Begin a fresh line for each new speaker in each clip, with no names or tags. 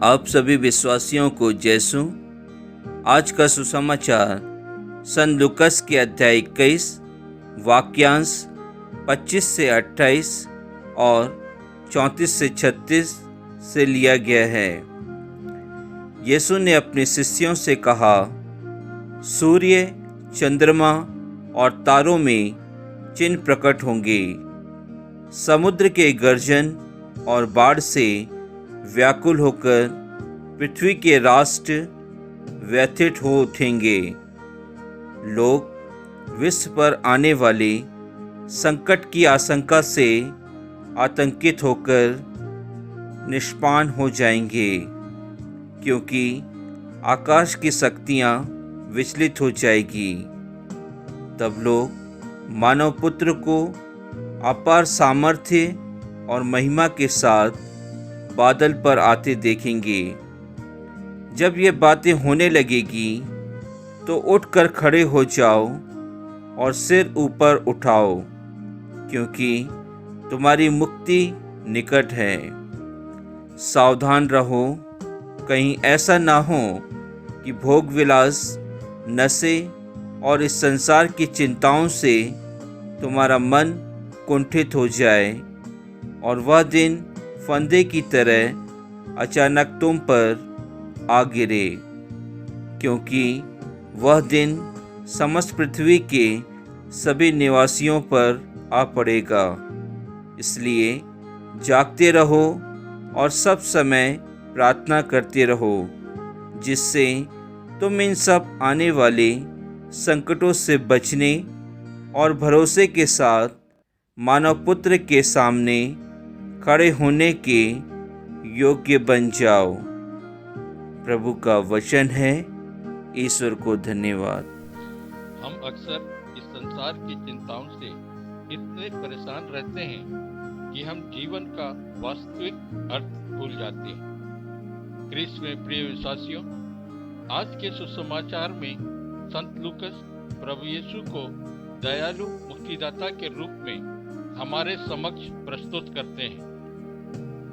आप सभी विश्वासियों को जैसु। आज का सुसमाचार सन लूकस के अध्याय 21 वाक्यांश 25 से 28 और 34 से 36 से लिया गया है। यीशु ने अपने शिष्यों से कहा, सूर्य, चंद्रमा और तारों में चिन्ह प्रकट होंगे। समुद्र के गर्जन और बाढ़ से व्याकुल होकर पृथ्वी के राष्ट्र व्यथित हो उठेंगे। लोग विश्व पर आने वाले संकट की आशंका से आतंकित होकर निष्पान हो जाएंगे, क्योंकि आकाश की शक्तियाँ विचलित हो जाएगी। तब लोग मानव पुत्र को अपार सामर्थ्य और महिमा के साथ बादल पर आते देखेंगे। जब ये बातें होने लगेगी तो उठकर खड़े हो जाओ और सिर ऊपर उठाओ, क्योंकि तुम्हारी मुक्ति निकट है। सावधान रहो, कहीं ऐसा ना हो कि भोग विलास, नशे और इस संसार की चिंताओं से तुम्हारा मन कुंठित हो जाए और वह दिन फंदे की तरह अचानक तुम पर आ गिरे, क्योंकि वह दिन समस्त पृथ्वी के सभी निवासियों पर आ पड़ेगा। इसलिए जागते रहो और सब समय प्रार्थना करते रहो, जिससे तुम इन सब आने वाले संकटों से बचने और भरोसे के साथ मानव पुत्र के सामने खड़े होने के योग्य बन जाओ। प्रभु का वचन है। ईश्वर को धन्यवाद।
हम अक्सर इस संसार की चिंताओं से इतने परेशान रहते हैं कि हम जीवन का वास्तविक अर्थ भूल जाते हैं। क्रिस्त में प्रिय विश्वासियों, आज के सुसमाचार में संत लूकस प्रभु यीशु को दयालु मुक्तिदाता के रूप में हमारे समक्ष प्रस्तुत करते हैं।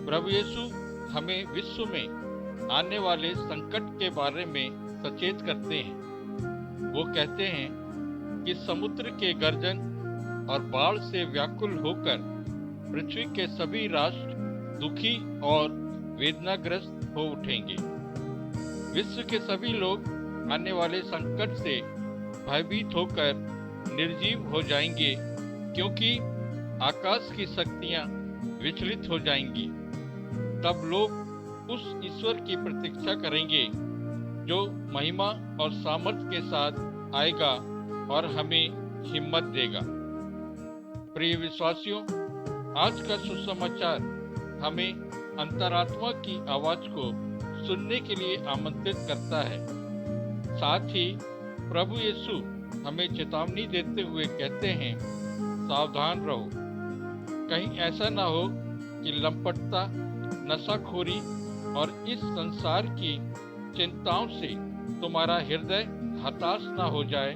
प्रभु यीशु हमें विश्व में आने वाले संकट के बारे में सचेत करते हैं। वो कहते हैं कि समुद्र के गर्जन और बाढ़ से व्याकुल होकर पृथ्वी के सभी राष्ट्र दुखी और वेदनाग्रस्त हो उठेंगे। विश्व के सभी लोग आने वाले संकट से भयभीत होकर निर्जीव हो जाएंगे, क्योंकि आकाश की शक्तियां विचलित हो जाएंगी। तब लोग उस ईश्वर की प्रतीक्षा करेंगे जो महिमा और सामर्थ्य के साथ आएगा और हमें हिम्मत देगा। प्रिय विश्वासियों, आज का सुसमाचार हमें अंतरात्मा की आवाज को सुनने के लिए आमंत्रित करता है। साथ ही प्रभु यीशु हमें चेतावनी देते हुए कहते हैं, सावधान रहो, कहीं ऐसा ना हो कि लंपटता, नशाखोरी और इस संसार की चिंताओं से तुम्हारा हृदय हताश ना हो जाए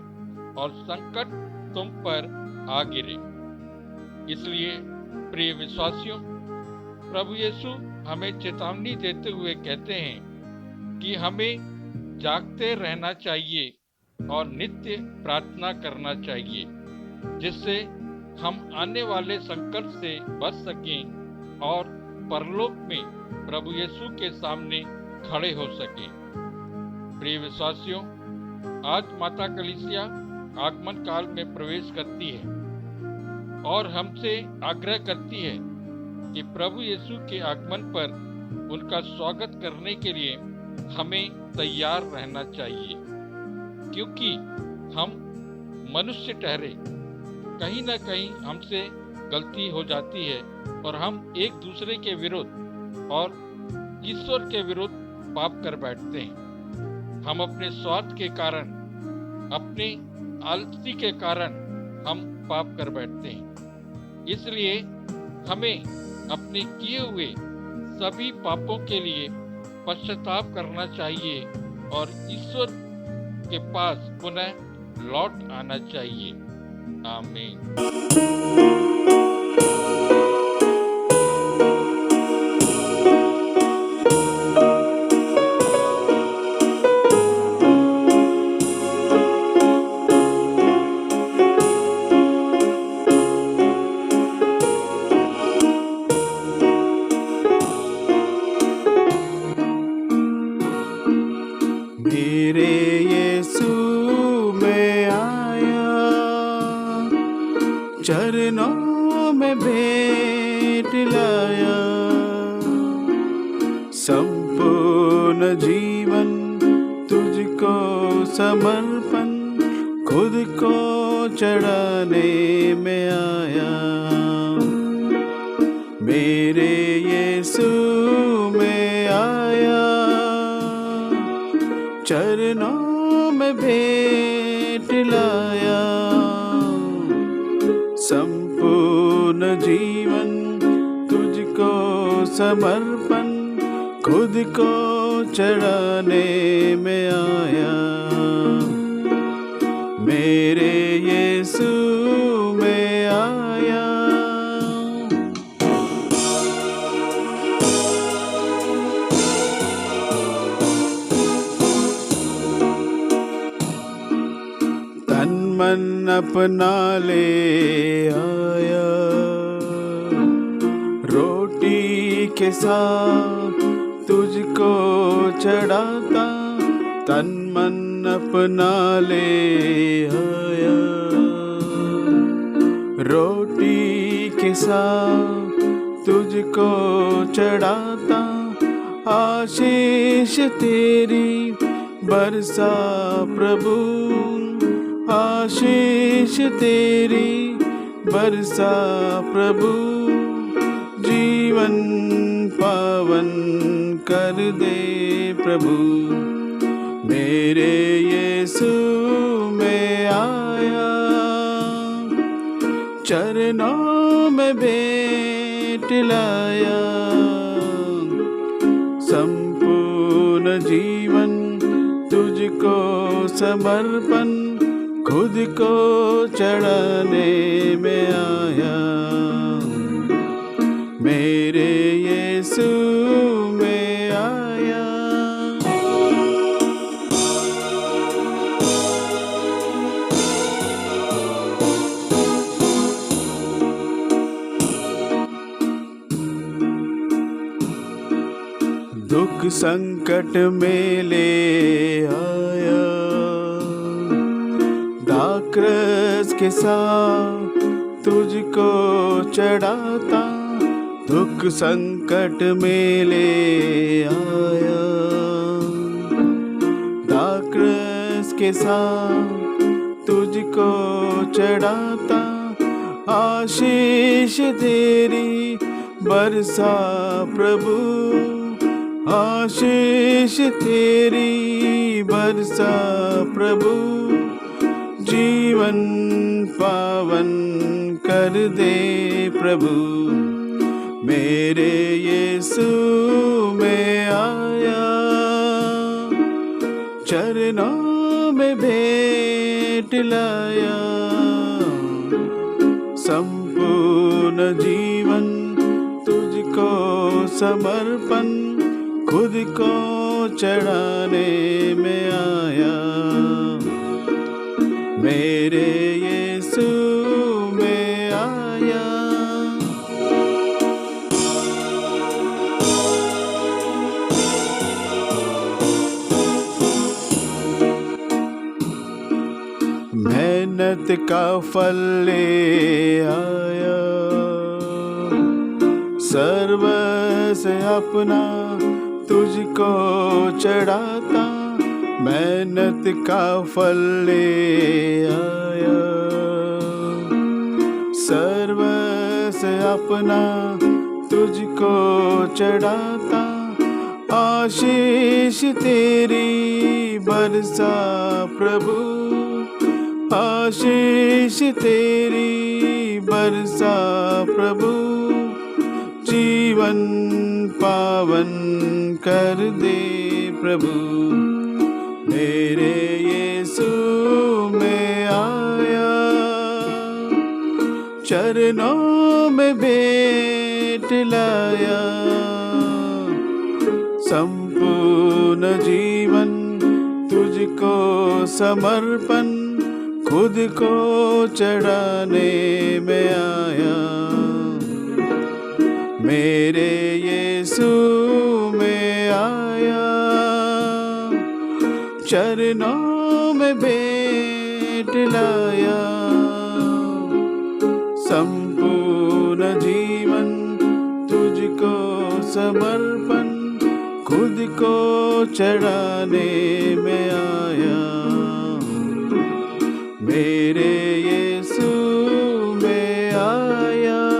और संकट तुम पर आ गिरे। इसलिए प्रिय विश्वासियों, प्रभु यीशु हमें चेतावनी देते हुए कहते हैं कि हमें जागते रहना चाहिए और नित्य प्रार्थना करना चाहिए, जिससे हम आने वाले संकट से बच सकें और परलोक में प्रभु यीशु के सामने खड़े हो सकें। प्रिय विश्वासियों, आज माता कलीसिया आगमन काल में प्रवेश करती है और हमसे आग्रह करती है कि प्रभु यीशु के आगमन पर उनका स्वागत करने के लिए हमें तैयार रहना चाहिए, क्योंकि हम मनुष्य ठहरे कहीं न कहीं हमसे गलती हो जाती है और हम एक दूसरे के विरुद्ध और ईश्वर के विरुद्ध पाप कर बैठते हैं। हम अपने स्वार्थ के कारण, अपने आलसी के कारण हम पाप कर बैठते हैं। इसलिए हमें अपने किए हुए सभी पापों के लिए पश्चाताप करना चाहिए और ईश्वर के पास पुनः लौट आना चाहिए। आमीन।
चरणों में भेंट लाया, संपूर्ण जीवन तुझको समर्पण, खुद को चढ़ाने में आया। मेरे यीशु में आया, चरणों में भेंट लाया, संपूर्ण जीवन तुझको समर्पण, खुद को चढ़ाने में आया। मेरे यीशु में आया। तन मन अपना ले आया, रोटी के साथ तुझको चढ़ाता, तन मन अपना ले आया, रोटी के साथ तुझको चढ़ाता, आशीष तेरी बरसा प्रभु, आशीष तेरी बरसा प्रभु, जीवन पावन कर दे प्रभु। मेरे यीशु में आया, चरणों में भेंट लाया, संपूर्ण जीवन तुझको समर्पण, खुद को चढ़ाने में आया। मेरे यीशु में आया। दुख संकट में ले आया, दाक्रस के साथ तुझको चढ़ाता, दुख संकट में ले आया, दाक्रस के साथ तुझको चढ़ाता, आशीष तेरी बरसा प्रभु, आशीष तेरी बरसा प्रभु, जीवन पावन कर दे प्रभु। मेरे यीशु में आया, चरणों में भेंट लाया, संपूर्ण जीवन तुझको समर्पण, खुद को चढ़ाने में आया। मेरे यीशु में आया। मेहनत का फल ले आया, सर्वस्व अपना तुझको चढ़ाता, मेहनत का फल ले आया, सर्वस्व अपना तुझको चढ़ाता, आशीष तेरी बरसा प्रभु, आशीष तेरी बरसा प्रभु, जीवन पावन कर दे प्रभु। मेरे यीशु में आया, चरणों में भेंट लाया, संपूर्ण जीवन तुझको समर्पण, खुद को चढ़ाने में आया। मेरे यीशु में आया, चरणों में भेंट लाया, संपूर्ण जीवन तुझको समर्पण खुद को चढ़ाने में आया। मेरे